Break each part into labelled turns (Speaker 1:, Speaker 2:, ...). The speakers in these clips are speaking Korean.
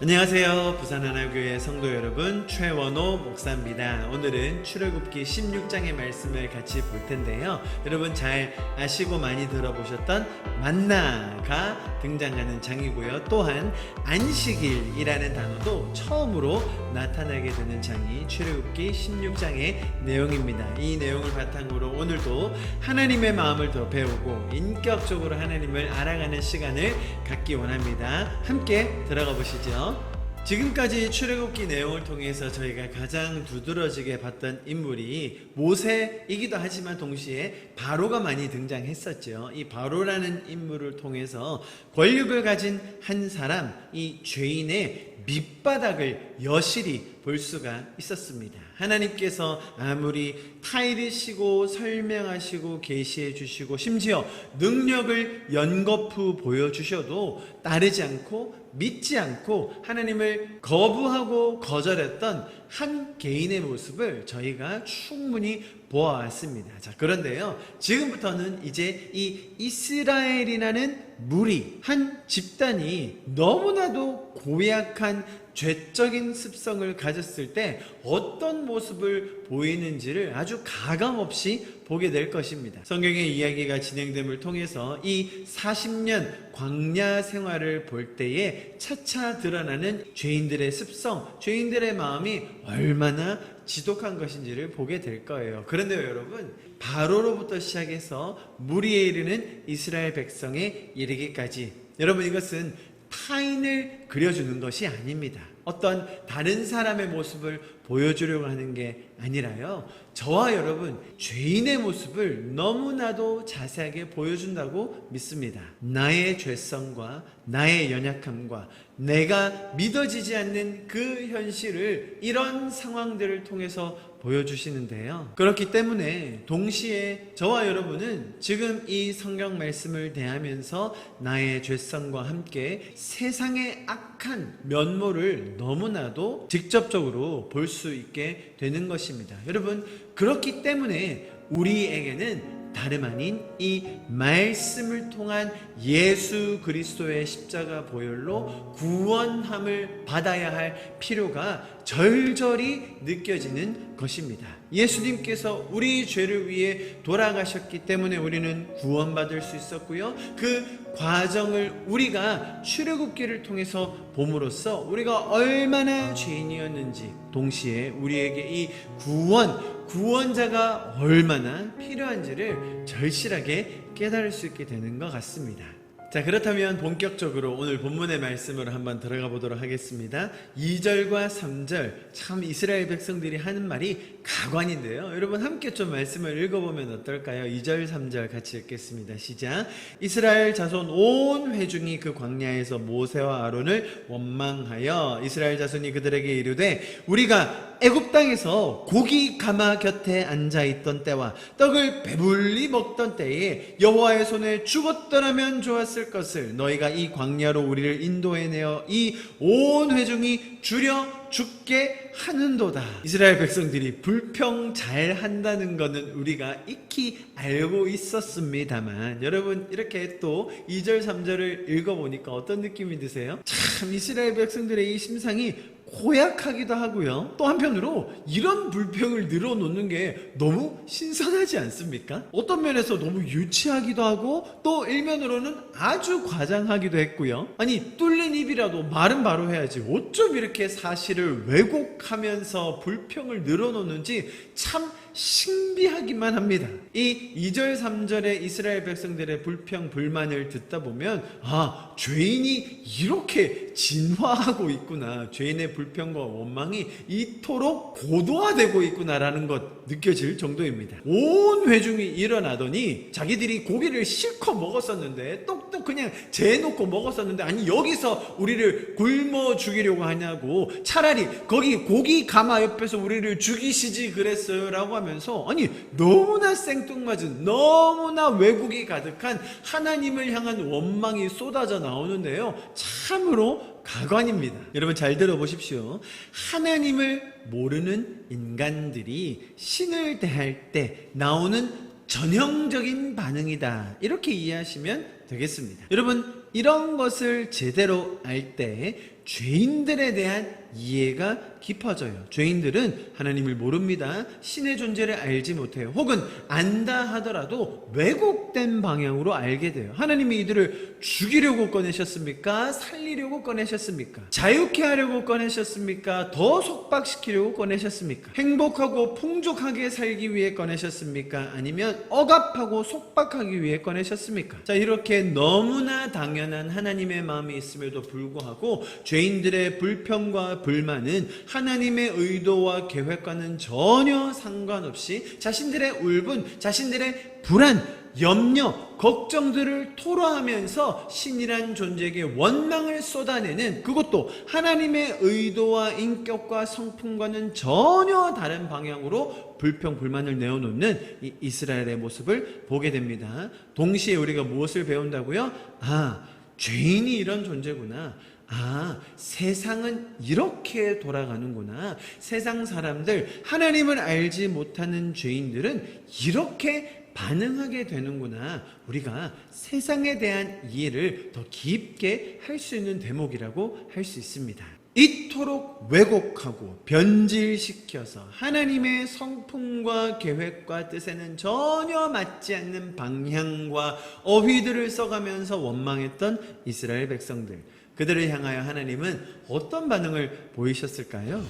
Speaker 1: 안녕하세요. 부산하나교회 성도 여러분, 최원호 목사입니다. 오늘은 출애굽기 16장의 말씀을 같이 볼 텐데요. 여러분 잘 아시고 많이 들어보셨던 만나가 등장하는 장이고요. 또한 안식일이라는 단어도 처음으로 나타나게 되는 장이 출애굽기 16장의 내용입니다. 이 내용을 바탕으로 오늘도 하나님의 마음을 더 배우고 인격적으로 하나님을 알아가는 시간을 갖기 원합니다. 함께 들어가 보시죠. 지금까지 출애굽기 내용을 통해서 저희가 가장 두드러지게 봤던 인물이 모세이기도 하지만 동시에 바로가 많이 등장했었죠. 이 바로라는 인물을 통해서 권력을 가진 한 사람, 이 죄인의 밑바닥을 여실히 볼 수가 있었습니다. 하나님께서 아무리 타이르시고 설명하시고 계시해 주시고 심지어 능력을 연거푸 보여주셔도 따르지 않고 믿지 않고 하나님을 거부하고 거절했던 한 개인의 모습을 저희가 충분히 보아왔습니다. 자, 그런데요, 지금부터는 이제 이 이스라엘이라는 무리, 한 집단이 너무나도 고약한 죄적인 습성을 가졌을 때 어떤 모습을 보이는지를 아주 가감없이 보게 될 것입니다. 성경의 이야기가 진행됨을 통해서 이 40년 광야 생활을 볼 때에 차차 드러나는 죄인들의 습성, 죄인들의 마음이 얼마나 지독한 것인지를 보게 될 거예요. 그런데요, 여러분, 바로로부터 시작해서 무리에 이르는 이스라엘 백성에 이르기까지, 여러분, 이것은 타인을 그려주는 것이 아닙니다. 어떤 다른 사람의 모습을 보여주려고 하는 게 아니라요, 저와 여러분 죄인의 모습을 너무나도 자세하게 보여준다고 믿습니다. 나의 죄성과 나의 연약함과 내가 믿어지지 않는 그 현실을 이런 상황들을 통해서 보여주시는데요, 그렇기 때문에 동시에 저와 여러분은 지금 이 성경 말씀을 대하면서 나의 죄성과 함께 세상의 악한 면모를 너무나도 직접적으로 볼 수 있게 되는 것입니다. 여러분, 그렇기 때문에 우리에게는 다름 아닌 이 말씀을 통한 예수 그리스도의 십자가 보혈로 구원함을 받아야 할 필요가 절절히 느껴지는 것입니다. 예수님께서 우리 죄를 위해 돌아가셨기 때문에 우리는 구원받을 수 있었고요, 그 과정을 우리가 출애굽기를 통해서 봄으로써 우리가 얼마나 죄인이었는지, 동시에 우리에게 이 구원자가 얼마나 필요한지를 절실하게 깨달을 수 있게 되는 것 같습니다. 자, 그렇다면 본격적으로 오늘 본문의 말씀으로 한번 들어가 보도록 하겠습니다. 2절과 3절, 참 이스라엘 백성들이 하는 말이 가관인데요, 여러분 함께 좀 말씀을 읽어보면 어떨까요? 2절 3절 같이 읽겠습니다. 시작. 이스라엘 자손 온 회중이 그 광야에서 모세와 아론을 원망하여 이스라엘 자손이 그들에게 이르되, 우리가 애굽 땅에서 고기 가마 곁에 앉아있던 때와 떡을 배불리 먹던 때에 여호와의 손에 죽었더라면 좋았을 것을 너희가 이 광야로 우리를 인도해내어 이 온 회중이 줄여 죽게 하는도다. 이스라엘 백성들이 불평 잘 한다는 것은 우리가 익히 알고 있었습니다만, 여러분 이렇게 또 2절 3절을 읽어보니까 어떤 느낌이 드세요? 참 이스라엘 백성들의 이 심상이 고약하기도 하고요, 또 한편으로 이런 불평을 늘어놓는 게 너무 신선하지 않습니까? 어떤 면에서 너무 유치하기도 하고 또 일면으로는 아주 과장하기도 했고요. 아니, 뚫린 입이라도 말은 바로 해야지 어쩜 이렇게 사실을 왜곡하면서 불평을 늘어놓는지 참 신비하기만 합니다. 이 2절 3절의 이스라엘 백성들의 불평 불만을 듣다 보면, 아, 죄인이 이렇게 진화하고 있구나, 죄인의 불평과 원망이 이토록 고도화되고 있구나라는 것 느껴질 정도입니다. 온 회중이 일어나더니 자기들이 고기를 실컷 먹었었는데, 똑똑 그냥 재놓고 먹었었는데, 아니 여기서 우리를 굶어 죽이려고 하냐고, 차라리 거기 고기 가마 옆에서 우리를 죽이시지 그랬어요 라고 하면서, 아니 너무나 생뚱맞은, 너무나 왜곡이 가득한 하나님을 향한 원망이 쏟아져 나오는데요, 참으로 가관입니다. 여러분 잘 들어보십시오. 하나님을 모르는 인간들이 신을 대할 때 나오는 전형적인 반응이다, 이렇게 이해하시면 되겠습니다. 여러분, 이런 것을 제대로 알 때 죄인들에 대한 이해가 깊어져요. 죄인들은 하나님을 모릅니다. 신의 존재를 알지 못해요. 혹은 안다 하더라도 왜곡된 방향으로 알게 돼요. 하나님이 이들을 죽이려고 꺼내셨습니까? 살리려고 꺼내셨습니까? 자유케 하려고 꺼내셨습니까? 더 속박시키려고 꺼내셨습니까? 행복하고 풍족하게 살기 위해 꺼내셨습니까? 아니면 억압하고 속박하기 위해 꺼내셨습니까? 자, 이렇게 너무나 당연한 하나님의 마음이 있음에도 불구하고 죄인들의 불평과 불만은 하나님의 의도와 계획과는 전혀 상관없이 자신들의 울분, 자신들의 불안, 염려, 걱정들을 토로하면서 신이란 존재에게 원망을 쏟아내는, 그것도 하나님의 의도와 인격과 성품과는 전혀 다른 방향으로 불평, 불만을 내어놓는 이 이스라엘의 모습을 보게 됩니다. 동시에 우리가 무엇을 배운다고요? 죄인이 이런 존재구나. 세상은 이렇게 돌아가는구나. 세상 사람들, 하나님을 알지 못하는 죄인들은 이렇게 반응하게 되는구나. 우리가 세상에 대한 이해를 더 깊게 할 수 있는 대목이라고 할 수 있습니다. 이토록 왜곡하고 변질시켜서 하나님의 성품과 계획과 뜻에는 전혀 맞지 않는 방향과 어휘들을 써가면서 원망했던 이스라엘 백성들, 그들을 향하여 하나님은 어떤 반응을 보이셨을까요?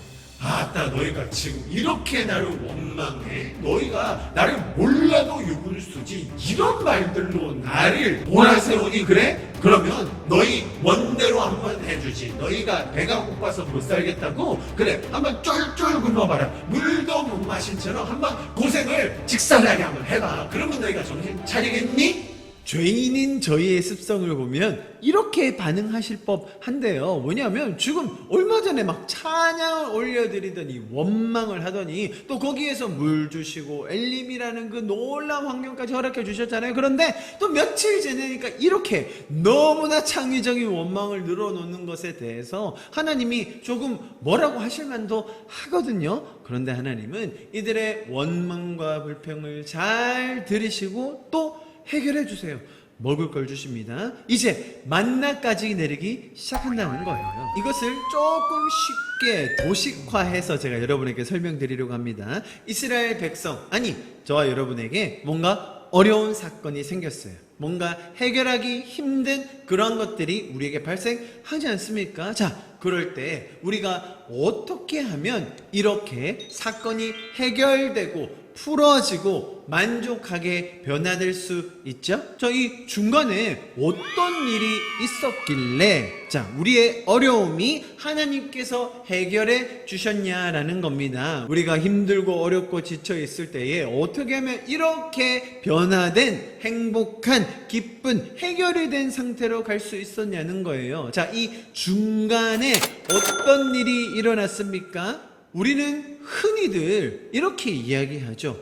Speaker 2: 너희가 지금 이렇게 나를 원망해? 너희가 나를 몰라도 육을 쓰지? 이런 말들로 나를 몰아세우니 그래? 그러면 너희 원대로 한번 해주지. 너희가 배가 고파서 못 살겠다고? 그래, 한번 쫄쫄 굶어봐라. 물도 못 마신 채로 한번 고생을 직살나게 한번 해봐. 그러면 너희가 정신 차리겠니?
Speaker 1: 죄인인 저희의 습성을 보면 이렇게 반응하실 법한데요. 왜냐하면 지금 얼마 전에 막 찬양을 올려드리더니 원망을 하더니 또 거기에서 물 주시고 엘림이라는 그 놀라운 환경까지 허락해 주셨잖아요. 그런데 또 며칠 지나니까 이렇게 너무나 창의적인 원망을 늘어놓는 것에 대해서 하나님이 조금 뭐라고 하실 만도 하거든요. 그런데 하나님은 이들의 원망과 불평을 잘 들으시고 또 해결해 주세요. 먹을 걸 주십니다. 이제 만나까지 내리기 시작한다는 거예요. 이것을 조금 쉽게 도식화해서 제가 여러분에게 설명드리려고 합니다. 이스라엘 백성, 아니 저와 여러분에게 뭔가 어려운 사건이 생겼어요. 뭔가 해결하기 힘든 그런 것들이 우리에게 발생하지 않습니까? 자, 그럴 때 우리가 어떻게 하면 이렇게 사건이 해결되고 풀어지고 만족하게 변화될 수 있죠? 이 중간에 어떤 일이 있었길래 우리의 어려움이 하나님께서 해결해 주셨냐라는 겁니다. 우리가 힘들고 어렵고 지쳐 있을 때에 어떻게 하면 이렇게 변화된 행복한 기쁜 해결이 된 상태로 갈 수 있었냐는 거예요. 이 중간에 어떤 일이 일어났습니까? 우리는 흔히들 이렇게 이야기하죠.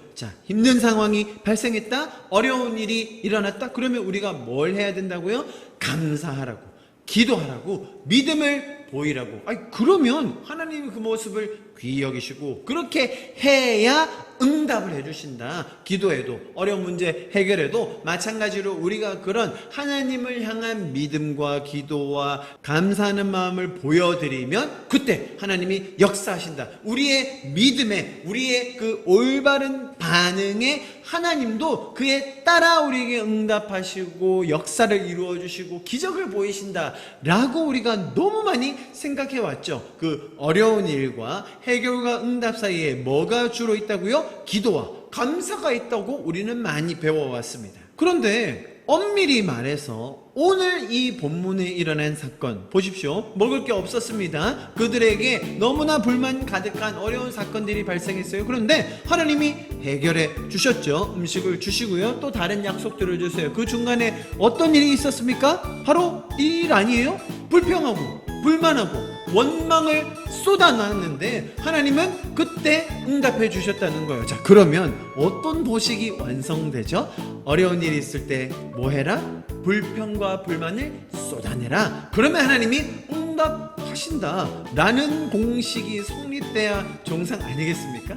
Speaker 1: 힘든 상황이 발생했다, 어려운 일이 일어났다. 그러면 우리가 뭘 해야 된다고요? 감사하라고, 기도하라고, 믿음을 보이라고. 그러면 하나님이 그 모습을 귀히 여기시고 그렇게 해야 응답을 해주신다. 기도해도, 어려운 문제 해결해도 마찬가지로 우리가 그런 하나님을 향한 믿음과 기도와 감사하는 마음을 보여드리면 그때 하나님이 역사하신다. 우리의 믿음에, 우리의 그 올바른 반응에 하나님도 그에 따라 우리에게 응답하시고 역사를 이루어주시고 기적을 보이신다 라고 우리가 너무 많이 생각해 왔죠. 그 어려운 일과 해결과 응답 사이에 뭐가 주로 있다고요? 기도와 감사가 있다고 우리는 많이 배워왔습니다. 그런데 엄밀히 말해서 오늘 이 본문에 일어난 사건 보십시오. 먹을 게 없었습니다. 그들에게 너무나 불만 가득한 어려운 사건들이 발생했어요. 그런데 하나님이 해결해 주셨죠. 음식을 주시고요. 또 다른 약속들을 주세요. 그 중간에 어떤 일이 있었습니까? 바로 이 일 아니에요? 불평하고 불만하고 원망을 쏟아놨는데 하나님은 그때 응답해 주셨다는 거예요. 그러면 어떤 도식이 완성되죠? 어려운 일이 있을 때 뭐 해라? 불평과 불만을 쏟아내라. 그러면 하나님이 응답하신다 라는 공식이 성립돼야 정상 아니겠습니까?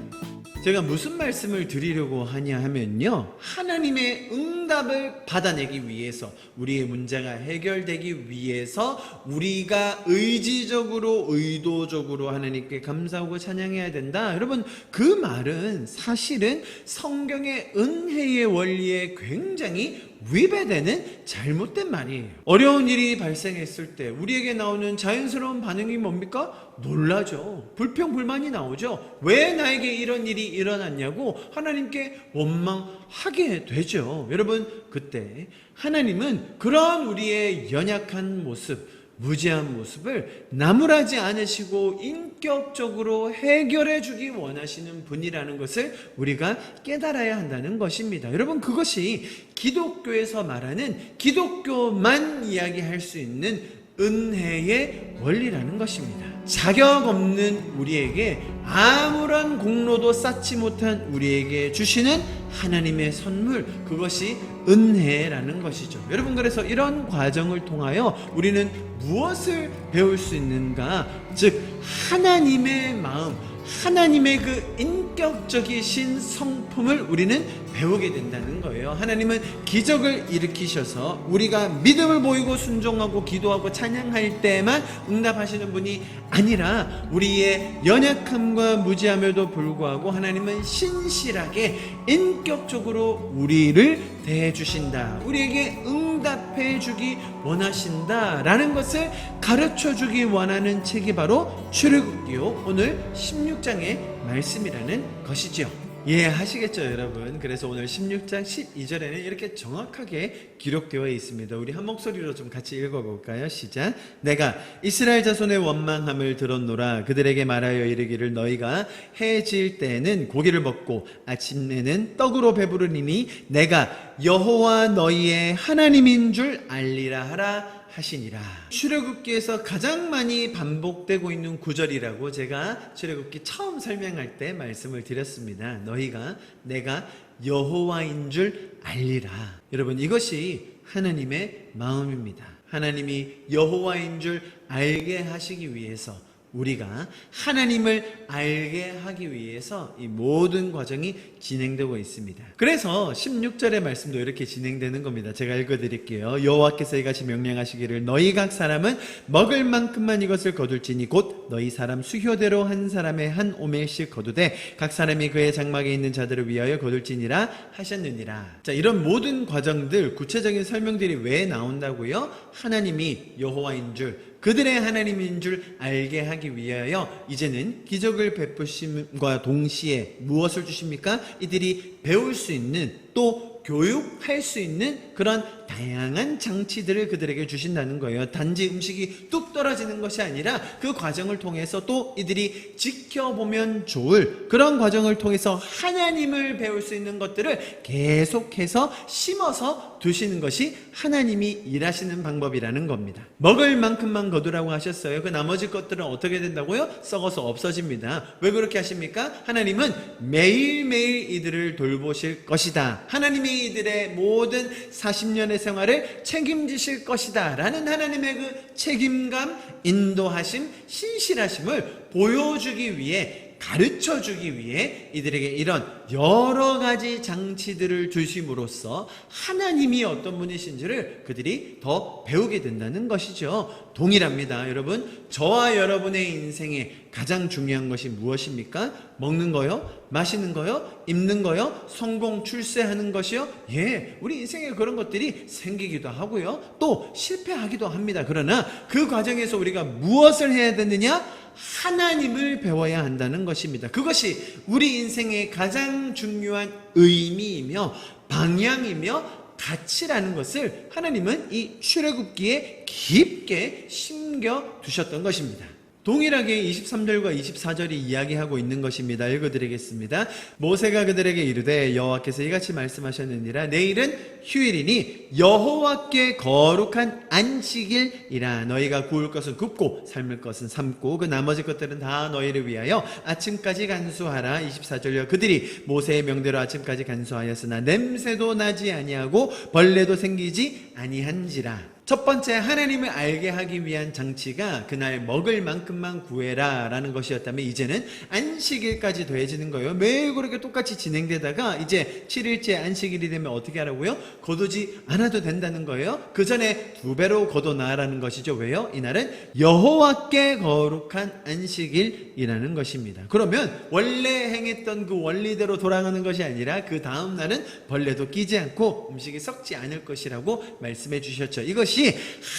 Speaker 1: 제가 무슨 말씀을 드리려고 하냐 하면요, 하나님의 응답을 받아내기 위해서, 우리의 문제가 해결되기 위해서 우리가 의지적으로 의도적으로 하나님께 감사하고 찬양해야 된다. 여러분, 그 말은 사실은 성경의 은혜의 원리에 굉장히 위배되는 잘못된 말이에요. 어려운 일이 발생했을 때 우리에게 나오는 자연스러운 반응이 뭡니까? 놀라죠. 불평불만이 나오죠. 왜 나에게 이런 일이 일어났냐고 하나님께 원망하게 되죠. 여러분, 그때 하나님은 그런 우리의 연약한 모습, 무지한 모습을 나무라지 않으시고 인격적으로 해결해 주기 원하시는 분이라는 것을 우리가 깨달아야 한다는 것입니다. 여러분, 그것이 기독교에서 말하는, 기독교만 이야기할 수 있는 은혜의 원리라는 것입니다. 자격 없는 우리에게 아무런 공로도 쌓지 못한 우리에게 주시는 하나님의 선물, 그것이 은혜라는 것이죠. 여러분, 그래서 이런 과정을 통하여 우리는 무엇을 배울 수 있는가? 즉, 하나님의 마음, 하나님의 그 인격적이신 성품을 우리는 배우게 된다는 거예요. 하나님은 기적을 일으키셔서 우리가 믿음을 보이고 순종하고 기도하고 찬양할 때만 응답하시는 분이 아니라 우리의 연약함과 무지함에도 불구하고 하나님은 신실하게 인격적으로 우리를 대해 주신다, 우리에게 응답해 주기 원하신다라는 것을 가르쳐 주기 원하는 책이 바로 출애굽기요, 오늘 16장의 말씀이라는 것이죠. 이해하시겠죠, 여러분? 그래서 오늘 16장 12절에는 이렇게 정확하게 기록되어 있습니다. 우리 한 목소리로 좀 같이 읽어볼까요? 시작. 내가 이스라엘 자손의 원망함을 들었노라. 그들에게 말하여 이르기를, 너희가 해질 때에는 고기를 먹고 아침에는 떡으로 배부르리니 내가 여호와 너희의 하나님인 줄 알리라 하라 하시니라. 출애굽기에서 가장 많이 반복되고 있는 구절이라고 제가 출애굽기 처음 설명할 때 말씀을 드렸습니다. 너희가 내가 여호와인 줄 알리라. 여러분, 이것이 하나님의 마음입니다. 하나님이 여호와인 줄 알게 하시기 위해서, 우리가 하나님을 알게 하기 위해서 이 모든 과정이 진행되고 있습니다. 그래서 16절의 말씀도 이렇게 진행되는 겁니다. 제가 읽어드릴게요. 여호와께서 이같이 명령하시기를, 너희 각 사람은 먹을 만큼만 이것을 거둘지니 곧 너희 사람 수효대로 한 사람의 한 오멜씩 거두되 각 사람이 그의 장막에 있는 자들을 위하여 거둘지니라 하셨느니라. 자, 이런 모든 과정들, 구체적인 설명들이 왜 나온다고요? 하나님이 여호와인 줄, 그들의 하나님인 줄 알게 하기 위하여 이제는 기적을 베푸심과 동시에 무엇을 주십니까? 이들이 배울 수 있는, 또 교육할 수 있는 그런 다양한 장치들을 그들에게 주신다는 거예요. 단지 음식이 뚝 떨어지는 것이 아니라 그 과정을 통해서 또 이들이 지켜보면 좋을 그런 과정을 통해서 하나님을 배울 수 있는 것들을 계속해서 심어서 두시는 것이 하나님이 일하시는 방법이라는 겁니다. 먹을 만큼만 거두라고 하셨어요. 그 나머지 것들은 어떻게 된다고요? 썩어서 없어집니다. 왜 그렇게 하십니까? 하나님은 매일매일 이들을 돌보실 것이다. 하나님이 이들의 모든 40년의 생활을 책임지실 것이다 라는 하나님의 그 책임감, 인도하심, 신실하심을 보여주기 위해, 가르쳐주기 위해 이들에게 이런 여러 가지 장치들을 주심으로써 하나님이 어떤 분이신지를 그들이 더 배우게 된다는 것이죠. 동일합니다. 여러분, 저와 여러분의 인생에 가장 중요한 것이 무엇입니까? 먹는 거요? 마시는 거요? 입는 거요? 성공, 출세하는 것이요? 예, 우리 인생에 그런 것들이 생기기도 하고요, 또 실패하기도 합니다. 그러나 그 과정에서 우리가 무엇을 해야 되느냐? 하나님을 배워야 한다는 것입니다. 그것이 우리 인생의 가장 중요한 의미이며 방향이며 가치라는 것을 하나님은 이 출애굽기에 깊게 심겨 두셨던 것입니다. 동일하게 23절과 24절이 이야기하고 있는 것입니다. 읽어드리겠습니다. 모세가 그들에게 이르되 여호와께서 이같이 말씀하셨느니라. 내일은 휴일이니 여호와께 거룩한 안식일이라. 너희가 구울 것은 굽고 삶을 것은 삶고 그 나머지 것들은 다 너희를 위하여 아침까지 간수하라. 24절요. 그들이 모세의 명대로 아침까지 간수하였으나 냄새도 나지 아니하고 벌레도 생기지 아니한지라. 첫 번째, 하나님을 알게 하기 위한 장치가 그날 먹을 만큼만 구해라 라는 것이었다면, 이제는 안식일까지 더해지는 거예요. 매일 그렇게 똑같이 진행되다가 이제 7일째 안식일이 되면 어떻게 하라고요? 거두지 않아도 된다는 거예요. 그 전에 2배로 거둬놔라는 것이죠. 왜요? 이날은 여호와께 거룩한 안식일이라는 것입니다. 그러면 원래 행했던 그 원리대로 돌아가는 것이 아니라 그 다음 날은 벌레도 끼지 않고 음식이 썩지 않을 것이라고 말씀해 주셨죠. 이것이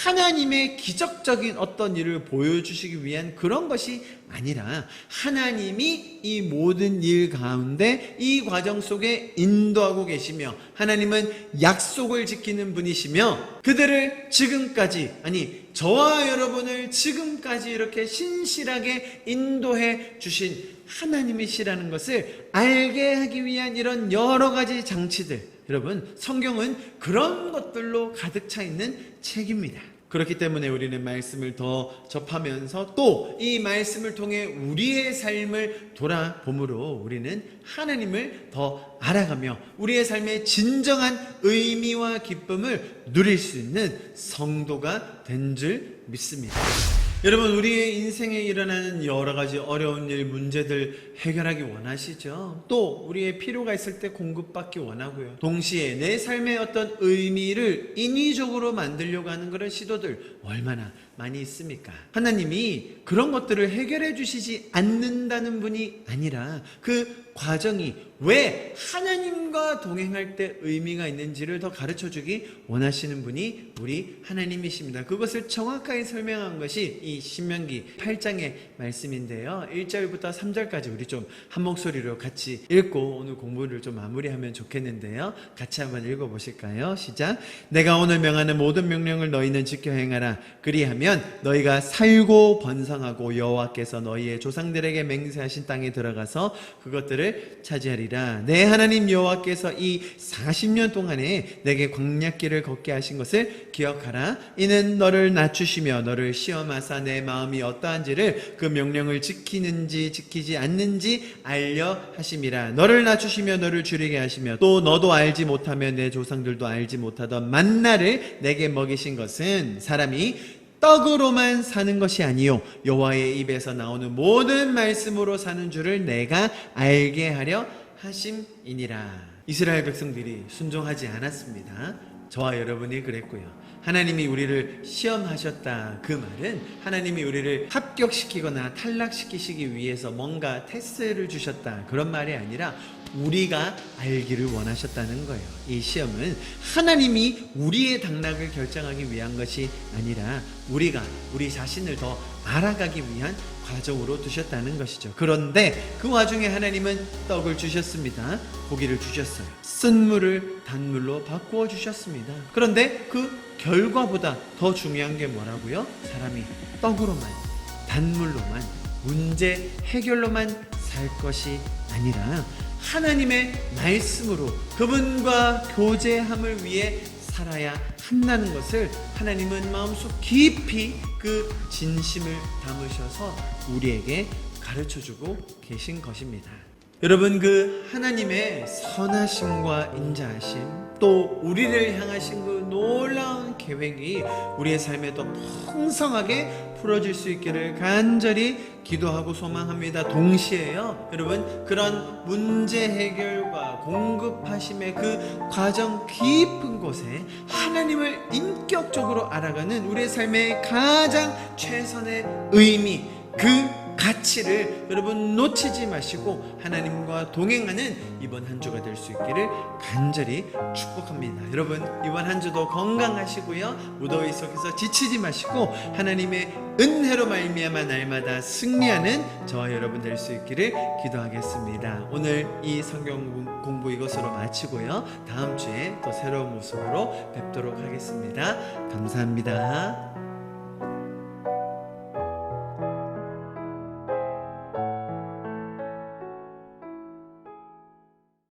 Speaker 1: 하나님의 기적적인 어떤 일을 보여주시기 위한 그런 것이 아니라, 하나님이 이 모든 일 가운데 이 과정 속에 인도하고 계시며, 하나님은 약속을 지키는 분이시며, 그들을 지금까지, 아니 저와 여러분을 지금까지 이렇게 신실하게 인도해 주신 하나님이시라는 것을 알게 하기 위한 이런 여러 가지 장치들, 여러분, 성경은 그런 것들로 가득 차 있는 책입니다. 그렇기 때문에 우리는 말씀을 더 접하면서 또 이 말씀을 통해 우리의 삶을 돌아봄으로 우리는 하나님을 더 알아가며 우리의 삶의 진정한 의미와 기쁨을 누릴 수 있는 성도가 된 줄 믿습니다. 여러분, 우리의 인생에 일어나는 여러 가지 어려운 일, 문제들 해결하기 원하시죠? 또 우리의 필요가 있을 때 공급받기 원하고요. 동시에 내 삶의 어떤 의미를 인위적으로 만들려고 하는 그런 시도들 얼마나 많이 있습니까? 하나님이 그런 것들을 해결해 주시지 않는다는 분이 아니라, 그 과정이 왜 하나님과 동행할 때 의미가 있는지를 더 가르쳐 주기 원하시는 분이 우리 하나님이십니다. 그것을 정확하게 설명한 것이 이 신명기 8장의 말씀인데요. 1절부터 3절까지 우리 좀 한 목소리로 같이 읽고 오늘 공부를 좀 마무리하면 좋겠는데요. 같이 한번 읽어보실까요? 시작. 내가 오늘 명하는 모든 명령을 너희는 지켜 행하라. 그리하면 너희가 살고 번성하고 여호와께서 너희의 조상들에게 맹세하신 땅에 들어가서 그것들을 차지하리라. 내 하나님 여호와께서 이 40년 동안에 내게 광야길을 걷게 하신 것을 기억하라. 이는 너를 낮추시며 너를 시험하사 내 마음이 어떠한지를, 그 명령을 지키는지 지키지 않는지 알려 하심이라. 너를 낮추시며 너를 줄이게 하시며 또 너도 알지 못하며 내 조상들도 알지 못하던 만나를 내게 먹이신 것은 사람이 떡으로만 사는 것이 아니요 여호와의 입에서 나오는 모든 말씀으로 사는 줄을 내가 알게 하려 하심이니라. 이스라엘 백성들이 순종하지 않았습니다. 저와 여러분이 그랬고요. 하나님이 우리를 시험하셨다, 그 말은 하나님이 우리를 합격시키거나 탈락시키시기 위해서 뭔가 테스트를 주셨다, 그런 말이 아니라 우리가 알기를 원하셨다는 거예요. 이 시험은 하나님이 우리의 당락을 결정하기 위한 것이 아니라 우리가 우리 자신을 더 알아가기 위한 과정으로 두셨다는 것이죠. 그런데 그 와중에 하나님은 떡을 주셨습니다. 고기를 주셨어요. 쓴 물을 단물로 바꾸어 주셨습니다. 그런데 그 결과보다 더 중요한 게 뭐라고요? 사람이 떡으로만, 단물로만, 문제 해결로만 살 것이 아니라 하나님의 말씀으로 그분과 교제함을 위해 살아야 한다는 것을 하나님은 마음속 깊이 그 진심을 담으셔서 우리에게 가르쳐주고 계신 것입니다. 여러분, 그 하나님의 선하심과 인자하심, 또 우리를 향하신 그 놀라운 계획이 우리의 삶에 더 풍성하게 풀어질 수 있기를 간절히 기도하고 소망합니다. 동시에요, 여러분, 그런 문제 해결과 공급하심의 그 과정 깊은 곳에 하나님을 인격적으로 알아가는 우리의 삶의 가장 최선의 의미, 그 가치를 여러분 놓치지 마시고 하나님과 동행하는 이번 한 주가 될 수 있기를 간절히 축복합니다. 여러분, 이번 한 주도 건강하시고요, 무더위 속에서 지치지 마시고 하나님의 은혜로 말미암아 날마다 승리하는 저와 여러분 될 수 있기를 기도하겠습니다. 오늘 이 성경 공부 이것으로 마치고요, 다음 주에 또 새로운 모습으로 뵙도록 하겠습니다. 감사합니다.